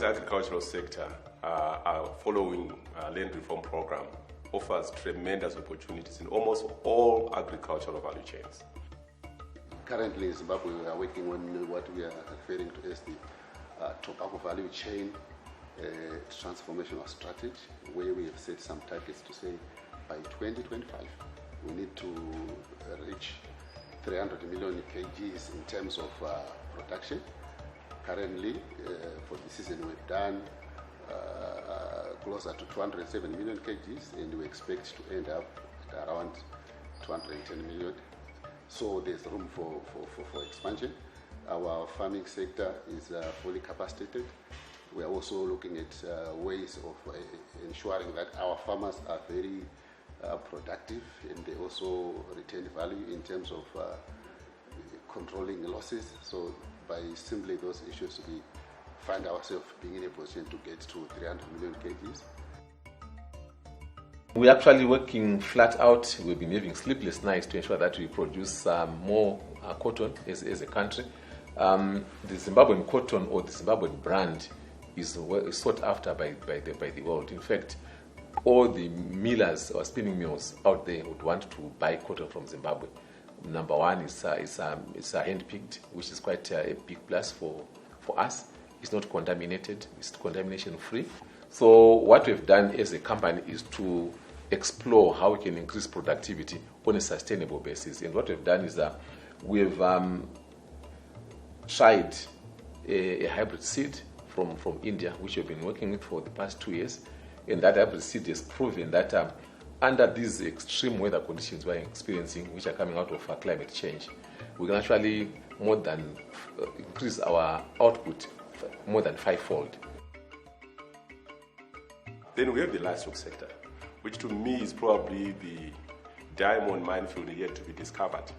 Zimbabwe's agricultural sector, following land reform program, offers tremendous opportunities in almost all agricultural value chains. Currently in Zimbabwe, we are working on what we are referring to as the tobacco value chain transformational strategy, where we have set some targets to say by 2025 we need to reach 300 million kgs in terms of production. Currently, for the season, we've done closer to 207 million kgs, and we expect to end up at around 210 million. So there's room for expansion. Our farming sector is fully capacitated. We are also looking at ways of ensuring that our farmers are very productive, and they also retain value in terms of controlling losses. So by simply those issues, we find ourselves being in a position to get to 300 million kgs. We're actually working flat out. We've been having sleepless nights to ensure that we produce more cotton as a country. The Zimbabwean cotton, or the Zimbabwean brand, is sought after by the world. In fact, all the millers or spinning mills out there would want to buy cotton from Zimbabwe. Number one is hand-picked, which is quite a big plus for us. It's not contaminated, it's contamination-free. So what we've done as a company is to explore how we can increase productivity on a sustainable basis. And what we've done is that we've tried a hybrid seed from India, which we've been working with for the past 2 years. And that hybrid seed has proven that under these extreme weather conditions we're experiencing, which are coming out of climate change, we can actually more than increase our output more than 5-fold. Then we have the livestock sector, which to me is probably the diamond minefield yet to be discovered.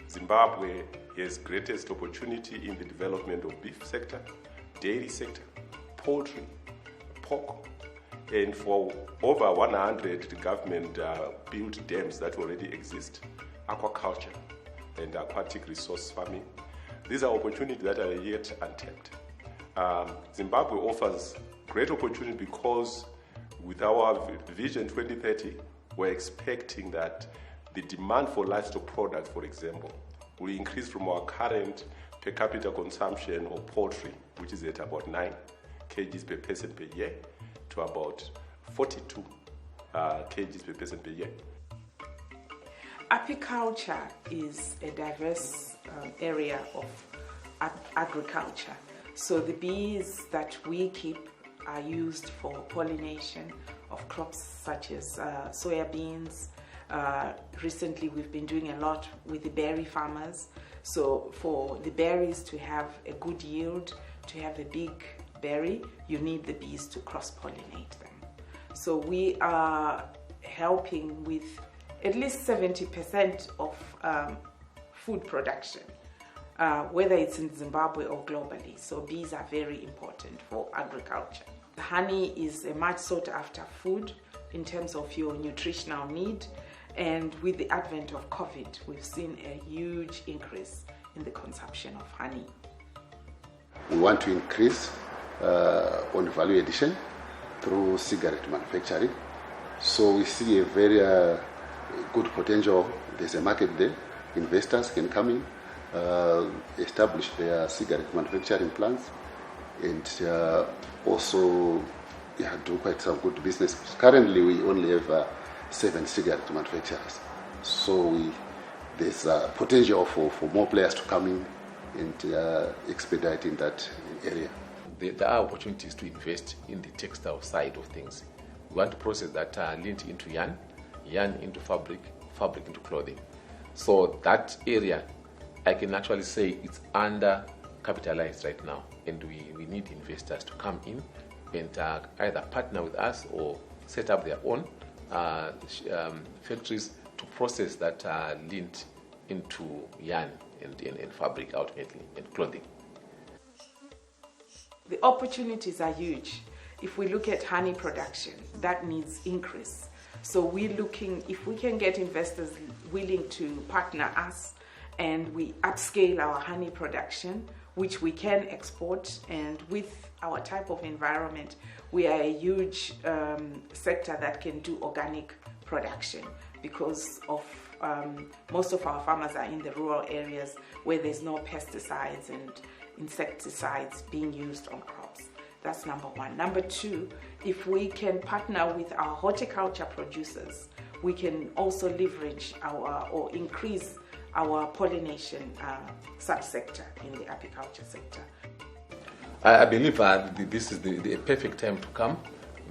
Zimbabwe has greatest opportunity in the development of beef sector, dairy sector, poultry, pork, and for over 100 government-built dams that already exist, aquaculture and aquatic resource farming. These are opportunities that are yet untapped. Zimbabwe offers great opportunity because with our Vision 2030, we're expecting that the demand for livestock products, for example, will increase from our current per capita consumption of poultry, which is at about 9 kgs per person per year, to about 42 kgs per person per year. Apiculture is a diverse area of agriculture. So the bees that we keep are used for pollination of crops such as soya beans. Recently we've been doing a lot with the berry farmers. So for the berries to have a good yield, to have a big berry, you need the bees to cross-pollinate them. So we are helping with at least 70% of food production, whether it's in Zimbabwe or globally. So bees are very important for agriculture. Honey is a much sought after food in terms of your nutritional need. And with the advent of COVID, we've seen a huge increase in the consumption of honey. We want to increase on value addition through cigarette manufacturing. So we see a very good potential. There's a market there. Investors can come in, establish their cigarette manufacturing plants, and also do quite some good business. Currently, we only have 7 cigarette manufacturers. So there's potential for more players to come in and expedite in that area. There are opportunities to invest in the textile side of things. We want to process that lint into yarn, yarn into fabric, fabric into clothing. So that area, I can actually say it's under capitalized right now, and we need investors to come in and either partner with us or set up their own factories to process that lint into yarn and fabric ultimately, and clothing. The opportunities are huge. If we look at honey production, that needs increase. So we're looking, if we can get investors willing to partner us and we upscale our honey production, which we can export. And with our type of environment, we are a huge sector that can do organic production because of most of our farmers are in the rural areas where there's no pesticides and insecticides being used on crops. That's number one. Number two, if we can partner with our horticulture producers, we can also leverage or increase our pollination subsector in the apiculture sector. I believe this is the perfect time to come.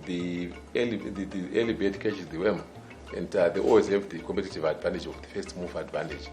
The early bird catches the worm, and they always have the competitive advantage of the first move advantage.